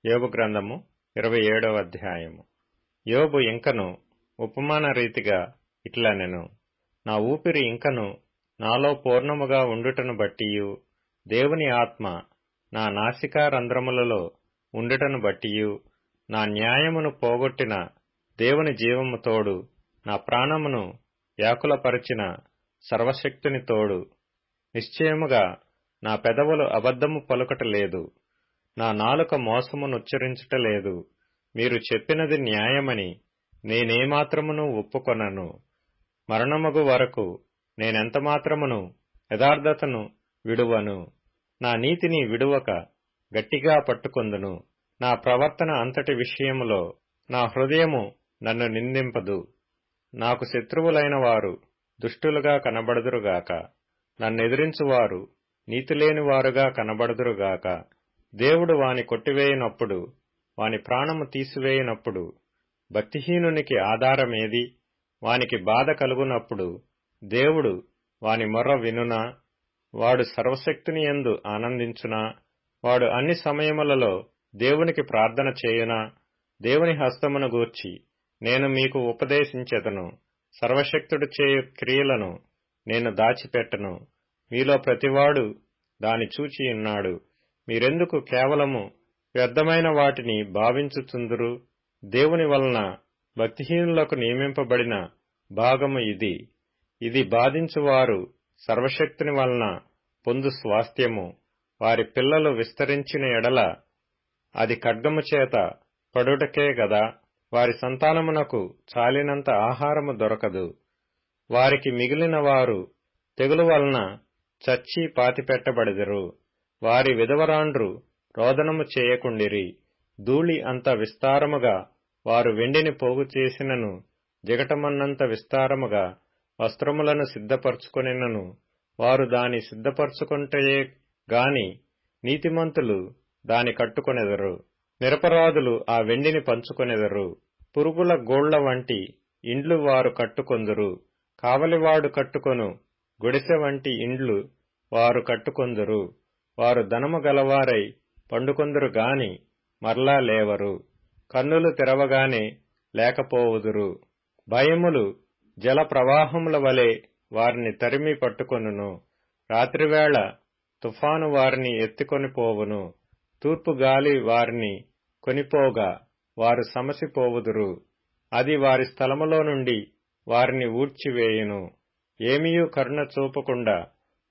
యోబు గ్రంథము 27వ అధ్యాయము. యోబు ఇంకను ఉపమాన రీతిగా ఇట్లనెను, నా ఊపిరి ఇంకను నాలో పూర్ణముగా ఉండుటను బట్టియు, దేవుని ఆత్మ నా నాసికా రంధ్రములలో ఉండుటను బట్టియు, నా న్యాయమును పోగొట్టిన దేవుని జీవము తోడు, నా ప్రాణమును వ్యాకులపరచిన సర్వశక్తుని తోడు, నిశ్చయముగా నా పెదవులు అబద్ధము పలుకటలేదు, నా నాలుక మోసమునుచ్చరించుటలేదు. మీరు చెప్పినది న్యాయమని నేనేమాత్రమును ఒప్పుకొనను. మరణమగు వరకు నేనెంతమాత్రమును యథార్థతను విడువను. నా నీతిని విడువక గట్టిగా పట్టుకొందును. నా ప్రవర్తన అంతటి విషయములో నా హృదయము నన్ను నిందింపదు. నాకు శత్రువులైన వారు దుష్టులుగా కనబడుదురుగాక, నన్నెదిరించువారు నీతిలేనివారుగా కనబడుదురుగాక. దేవుడు వాని కొట్టివేయనప్పుడు, వాని ప్రాణము తీసివేయనప్పుడు, భక్తిహీనునికి ఆధారమేది? వానికి బాధ కలుగునప్పుడు దేవుడు వాని మొర్ర వినునా? వాడు సర్వశక్తుని యందు ఆనందించునా? వాడు అన్ని సమయములలో దేవునికి ప్రార్థన చేయునా? దేవుని హస్తమును గూర్చి నేను మీకు ఉపదేశించెదను. సర్వశక్తుడు చేయు క్రియలను నేను దాచిపెట్టను. మీలో ప్రతివాడు దాని చూచియున్నాడు. మీరెందుకు కేవలము వ్యర్థమైన వాటిని భావించుచుందురు? దేవుని వలన భక్తిహీనులకు నియమింపబడిన భాగము ఇది. ఇది బాధించువారు సర్వశక్తుని వలన పొందు స్వాస్థ్యము. వారి పిల్లలు విస్తరించిన ఎడల అది ఖడ్గము చేత పడుటకే గదా. వారి సంతానమునకు చాలినంత ఆహారము దొరకదు. వారికి మిగిలిన వారు తెగులు వలన చచ్చి పాతిపెట్టబడెదరు. వారి విధవరాండ్రు రోదనము చేయకుండిరి. ధూళి అంత విస్తారముగా వారు వెండిని పోగు చేసినను, జిగటమన్నంత విస్తారముగా వస్త్రములను సిద్ధపరచుకొనినను, వారు దాని సిద్ధపరచుకొంటయే గాని నీతిమంతులు దాని కట్టుకొనెదరు. నిరపరాధులు ఆ వెండిని పంచుకొనెదరు. పురుగుల గోళ్ల వంటి ఇండ్లు వారు కట్టుకొందురు. కావలివాడు కట్టుకొను గుడిసె వంటి ఇండ్లు వారు కట్టుకొందురు. వారు ధనము గలవారై పండుకొందురు గాని మరలా లేవరు. కన్నులు తెరవగానే లేకపోవుదురు. భయములు జల ప్రవాహముల వలె వారిని తరిమి పట్టుకొనును. రాత్రివేళ తుఫాను వారిని ఎత్తికొనిపోవును. తూర్పు గాలి వారిని కొనిపోగా వారు సమసిపోవుదురు. అది వారి స్థలములో నుండి వారిని ఊడ్చివేయును. ఏమియూ కరుణ చూపకుండా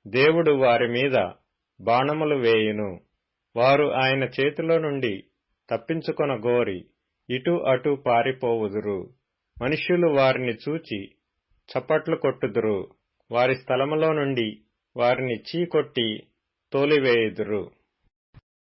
దేవుడు వారి మీద బాణములు వేయును. వారు ఆయన చేతిలో నుండి తప్పించుకొన గోరి ఇటు అటు పారిపోవుదురు. మనుష్యులు వారిని చూచి చప్పట్లు కొట్టుదురు. వారి స్థలములో నుండి వారిని చీకొట్టి తోలివేయుదురు.